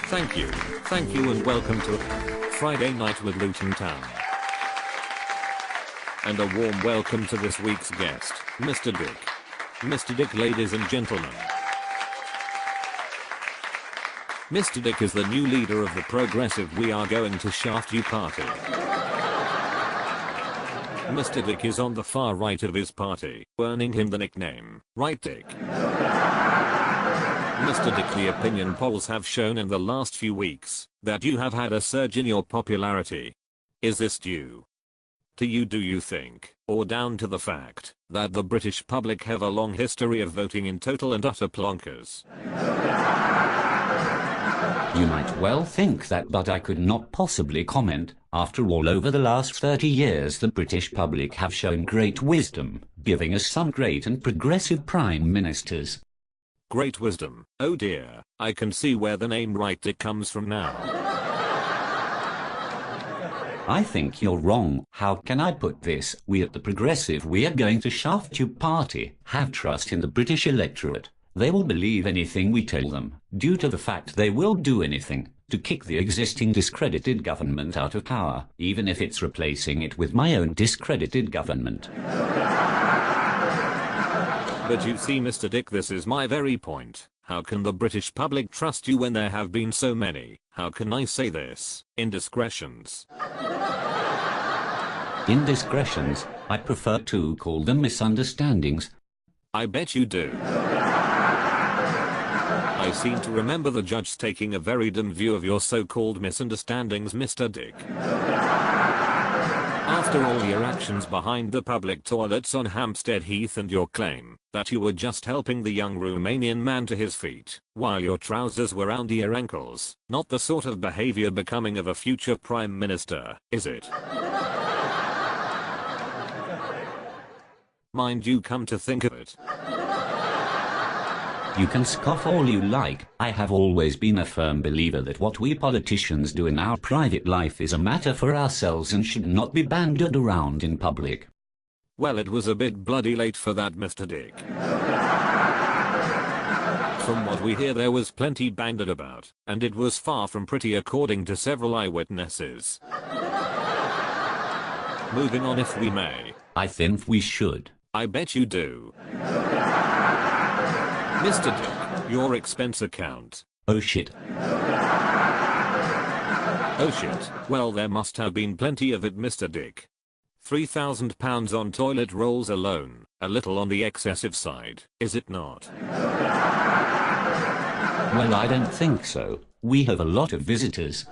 Thank you and welcome to Friday Night with Luton Town. And a warm welcome to this week's guest, Mr. Dick. Mr. Dick, ladies and gentlemen. Mr. Dick is the new leader of the progressive We Are Going to Shaft You party. Mr. Dick is on the far right of his party, earning him the nickname, Right Dick. Mr. Dick, the opinion polls have shown in the last few weeks that you have had a surge in your popularity. Is this due to you, do you think, or down to the fact that the British public have a long history of voting in total and utter plonkers? You might well think that, but I could not possibly comment. After all, over the last 30 years the British public have shown great wisdom, giving us some great and progressive prime ministers. Great wisdom. Oh dear, I can see where the name Right Dick comes from now. I think you're wrong. How can I put this? We at the Progressive We Are Going to Shaft You party have trust in the British electorate. They will believe anything we tell them, due to the fact they will do anything to kick the existing discredited government out of power, even if it's replacing it with my own discredited government. But you see, Mr. Dick, this is my very point. How can the British public trust you when there have been so many, how can I say this, indiscretions? Indiscretions? I prefer to call them misunderstandings. I bet you do. I seem to remember the judge taking a very dim view of your so-called misunderstandings, Mr. Dick. After all your actions behind the public toilets on Hampstead Heath and your claim that you were just helping the young Romanian man to his feet while your trousers were round your ankles, not the sort of behavior becoming of a future prime minister, is it? Mind you, come to think of it. You can scoff all you like. I have always been a firm believer that what we politicians do in our private life is a matter for ourselves and should not be bandied around in public. Well, it was a bit bloody late for that, Mr. Dick. From what we hear, there was plenty bandied about, and it was far from pretty according to several eyewitnesses. Moving on, if we may. I think we should. I bet you do. Mr. Dick, your expense account. Oh shit. Oh shit, well there must have been plenty of it, Mr. Dick. £3,000 on toilet rolls alone, a little on the excessive side, is it not? Well, I don't think so. We have a lot of visitors.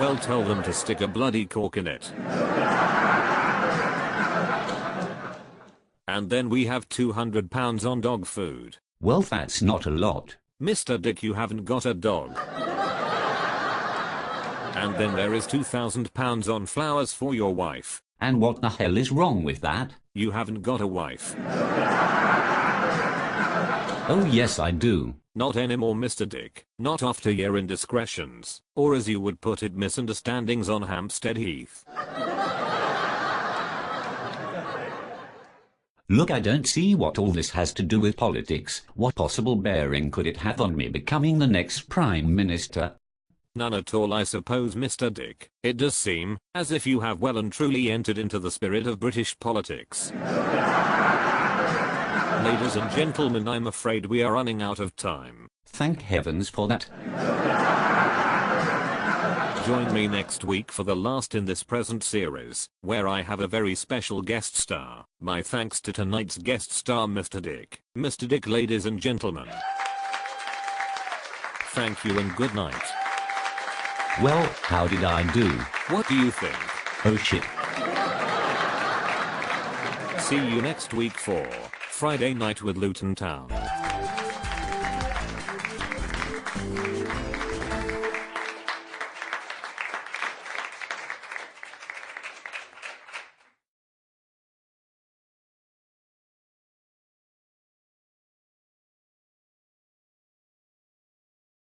Well, tell them to stick a bloody cork in it. And then we have £200 on dog food. Well, that's not a lot. Mr. Dick, you haven't got a dog. And then there is £2,000 on flowers for your wife. And what the hell is wrong with that? You haven't got a wife. Oh yes, I do. Not anymore, Mr. Dick. Not after your indiscretions, or as you would put it, misunderstandings on Hampstead Heath. Look, I don't see what all this has to do with politics. What possible bearing could it have on me becoming the next Prime Minister? None at all, I suppose, Mr. Dick. It does seem as if you have well and truly entered into the spirit of British politics. Ladies and gentlemen, I'm afraid we are running out of time. Thank heavens for that. Join me next week for the last in this present series, where I have a very special guest star. My thanks to tonight's guest star, Mr. Dick. Mr. Dick, ladies and gentlemen. Thank you and good night. Well, how did I do? What do you think? Oh shit. See you next week for Friday Night with Luton Town.